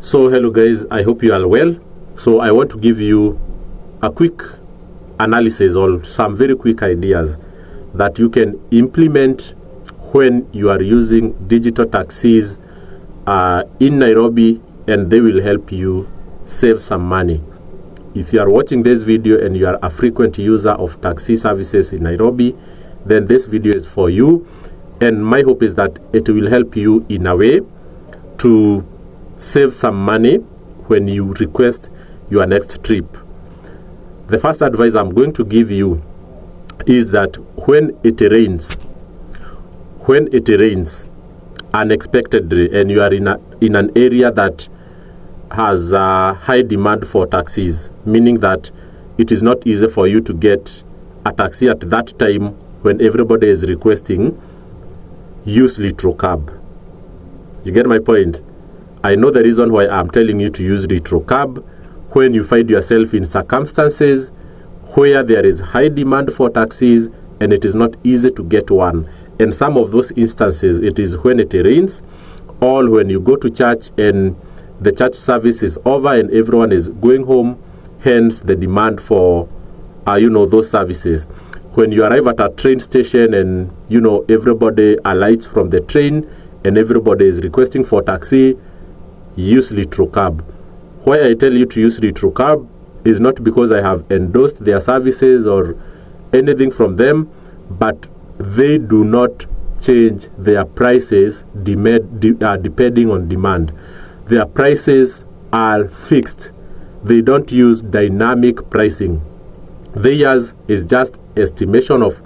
So hello guys, I hope you are well. So I want to give you a quick analysis or some very quick ideas that you can implement when you are using digital taxis in Nairobi, and they will help you save some money. If you are watching this video and you are a frequent user of taxi services in Nairobi, then this video is for you, and my hope is that it will help you in a way to save some money when you request your next trip. The first advice I'm going to give you is that when it rains unexpectedly, and you are in an area that has high demand for taxis, meaning that it is not easy for you to get a taxi at that time when everybody is requesting, use Litro Cab. You get my point? I know the reason why I'm telling you to use Litro Cab. When you find yourself in circumstances where there is high demand for taxis and it is not easy to get one, and some of those instances it is when it rains, or when you go to church and the church service is over and everyone is going home, hence the demand for those services. When you arrive at a train station and everybody alights from the train and everybody is requesting for taxi, use Litro Cab. Why I tell you to use Litro Cab is not because I have endorsed their services or anything from them, but they do not change their prices depending on demand. Their prices are fixed. They don't use dynamic pricing. Theirs is just estimation of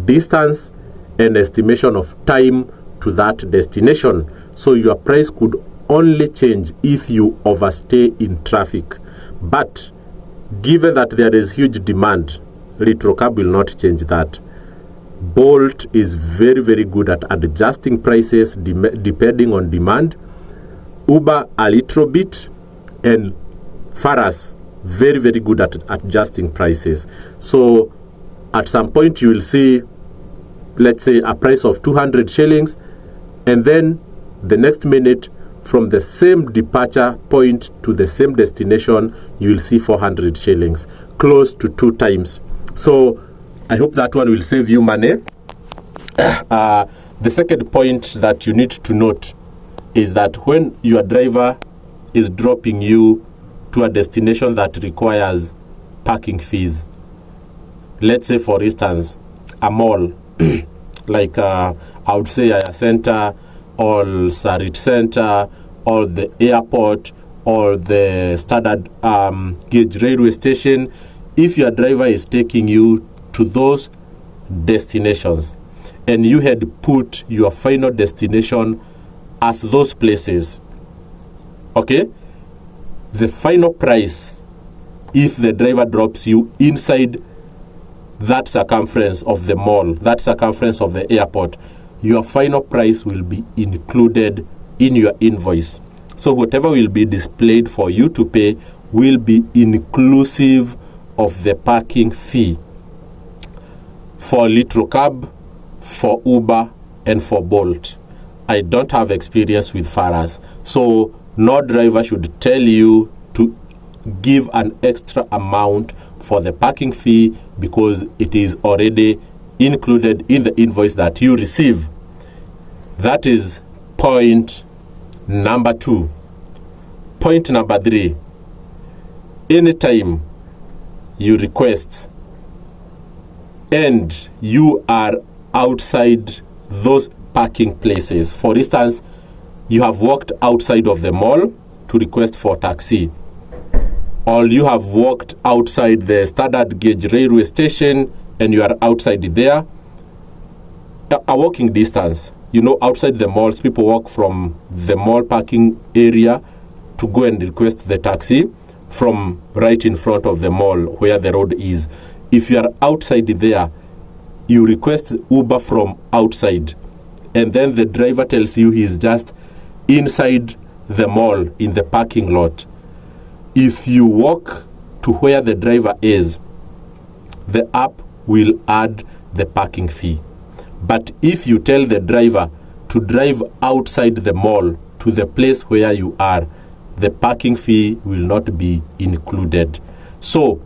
distance and estimation of time to that destination. So your price could only change if you overstay in traffic. But given that there is huge demand, Litro Cab will not change that. Bolt is very, very good at adjusting prices depending on demand. Uber a little bit, and Faras very, very good at adjusting prices. So at some point you will see, let's say, a price of 200 shillings, and then the next minute, from the same departure point to the same destination, you will see 400 shillings, close to 2 times. So I hope that one will save you money. The second point that you need to note is that when your driver is dropping you to a destination that requires parking fees, let's say for instance a mall like I would say a center or Sarit Center or the airport or the standard gauge railway station, if your driver is taking you to those destinations and you had put your final destination as those places, okay, the final price, if the driver drops you inside that circumference of the mall, that circumference of the airport, your final price will be included in your invoice. So whatever will be displayed for you to pay will be inclusive of the parking fee for Litro Cab, for Uber, and for Bolt. I don't have experience with Faras, so no driver should tell you to give an extra amount for the parking fee because it is already included in the invoice that you receive. That is point number 2. Point number 3. Anytime you request and you are outside those parking places, for instance, you have walked outside of the mall to request for taxi, or you have walked outside the standard gauge railway station and you are outside there, a walking distance. Outside the malls, people walk from the mall parking area to go and request the taxi from right in front of the mall where the road is. If you are outside there, you request Uber from outside, and then the driver tells you he's just inside the mall in the parking lot. If you walk to where the driver is, the app will add the parking fee. But if you tell the driver to drive outside the mall to the place where you are, the parking fee will not be included. So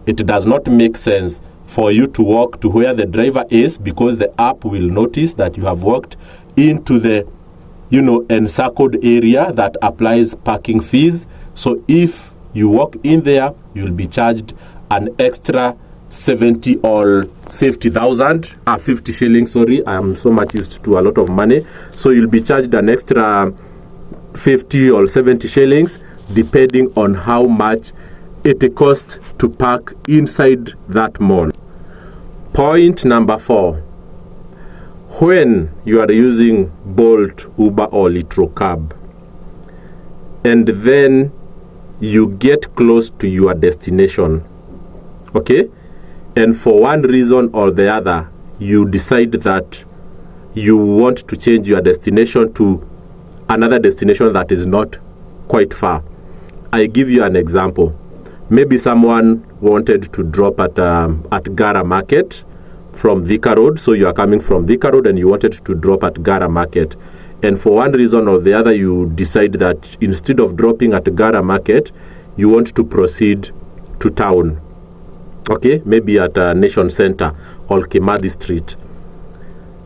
it does not make sense for you to walk to where the driver is, because the app will notice that you have walked into the encircled area that applies parking fees. So if you walk in there, you'll be charged an extra 70 or 50 shillings, sorry. I am so much used to a lot of money. So you'll be charged an extra 50 or 70 shillings, depending on how much it costs to park inside that mall. Point number 4. When you are using Bolt, Uber, or Little Cab, and then you get close to your destination, okay, and for one reason or the other, you decide that you want to change your destination to another destination that is not quite far. I give you an example. Maybe someone wanted to drop at Gara Market from Thika Road. So you are coming from Thika Road and you wanted to drop at Gara Market. And for one reason or the other, you decide that instead of dropping at Gara Market, you want to proceed to town. Okay, maybe at Nation Center or Kimathi Street.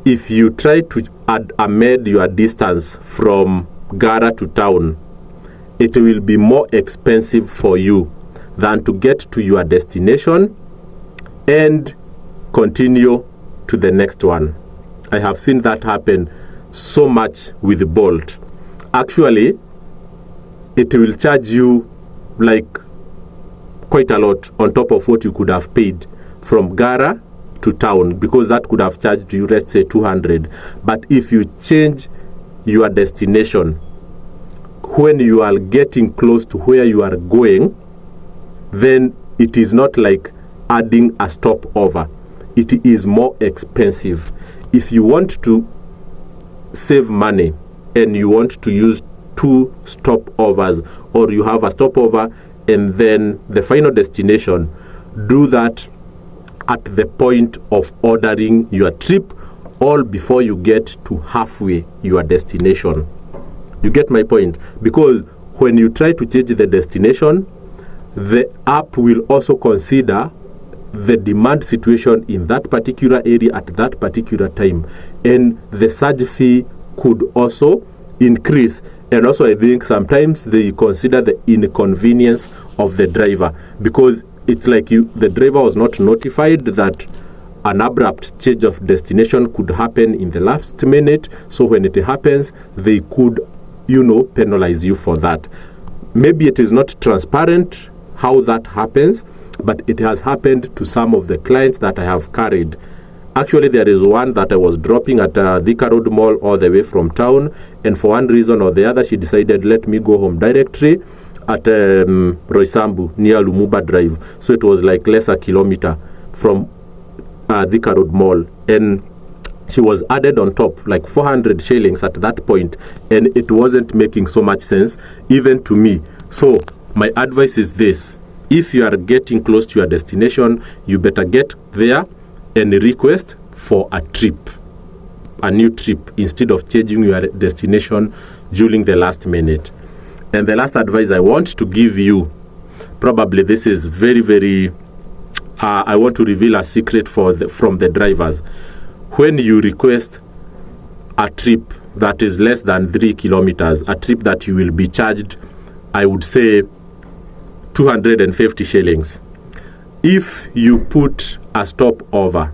If you try to amend your distance from Gara to town, it will be more expensive for you than to get to your destination and continue to the next one. I have seen that happen so much with Bolt. Actually, it will charge you like quite a lot on top of what you could have paid from Gara to town, because that could have charged you, let's say, 200. But if you change your destination when you are getting close to where you are going, then it is not like adding a stopover. It is more expensive. If you want to save money and you want to use 2 stopovers, or you have a stopover and then the final destination, do that at the point of ordering your trip or before you get to halfway your destination. You get my point? Because when you try to change the destination, the app will also consider the demand situation in that particular area at that particular time, and the surge fee could also increase. And also, I think sometimes they consider the inconvenience of the driver, because it's like the driver was not notified that an abrupt change of destination could happen in the last minute. So when it happens, they could, penalize you for that. Maybe it is not transparent how that happens, but it has happened to some of the clients that I have carried. Actually, there is one that I was dropping at Thika Road Mall all the way from town, and for one reason or the other, she decided, let me go home directly at Roysambu near Lumumba Drive. So it was like less a kilometer from Thika Road Mall, and she was added on top like 400 shillings at that point, and it wasn't making so much sense even to me. So my advice is this: if you are getting close to your destination, you better get there and request for a new trip, instead of changing your destination during the last minute. And the last advice I want to give you, probably this is very, very, I want to reveal a secret from the drivers. When you request a trip that is less than 3 kilometers, a trip that you will be charged, I would say, 250 shillings. If you put a stopover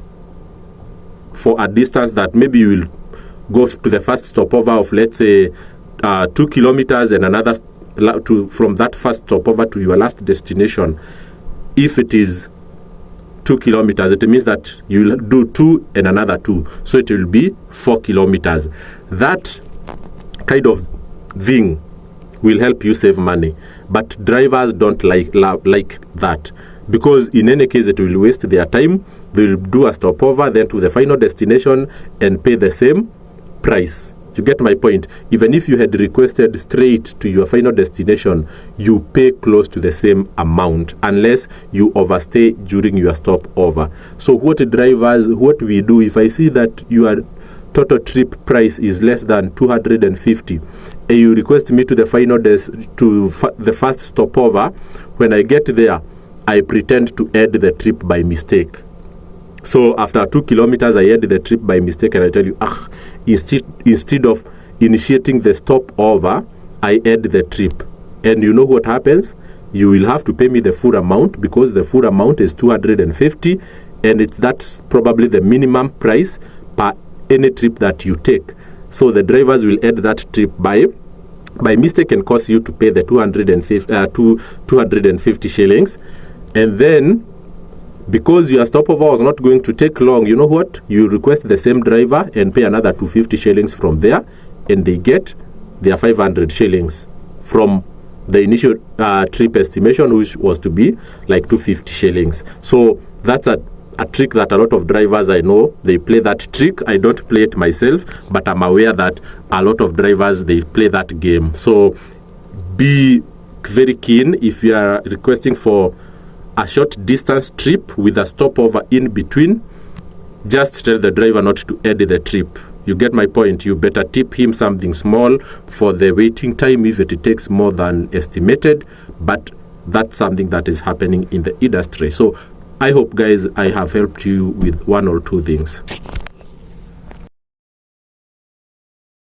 for a distance that maybe you will go to the first stopover of, let's say, 2 kilometers, and another from that first stopover to your last destination, if it is 2 kilometers, it means that you will do 2 and another 2, so it will be 4 kilometers. That kind of thing will help you save money, but drivers don't like that, because in any case it will waste their time. They will do a stopover, then to the final destination, and pay the same price. You get my point? Even if you had requested straight to your final destination, you pay close to the same amount, unless you overstay during your stopover. So what we do, if I see that your total trip price is less than 250, you request me to the final the first stopover. When I get there, I pretend to end the trip by mistake. So after 2 kilometers, I end the trip by mistake, and I tell you, instead of initiating the stopover, I end the trip. And you know what happens? You will have to pay me the full amount, because the full amount is 250, and that's probably the minimum price per any trip that you take. So the drivers will end that trip by mistake and cause you to pay the 250 shillings. And then, because your stopover was not going to take long, you know what? You request the same driver and pay another 250 shillings from there, and they get their 500 shillings from the initial trip estimation, which was to be like 250 shillings. So that's a trick that a lot of drivers I know, they play that trick. I don't play it myself, but I'm aware that a lot of drivers, they play that game. So be very keen if you are requesting for a short distance trip with a stopover in between. Just tell the driver not to end the trip. You get my point. You better tip him something small for the waiting time if it takes more than estimated, but that's something that is happening in the industry. So I hope, guys, I have helped you with one or two things.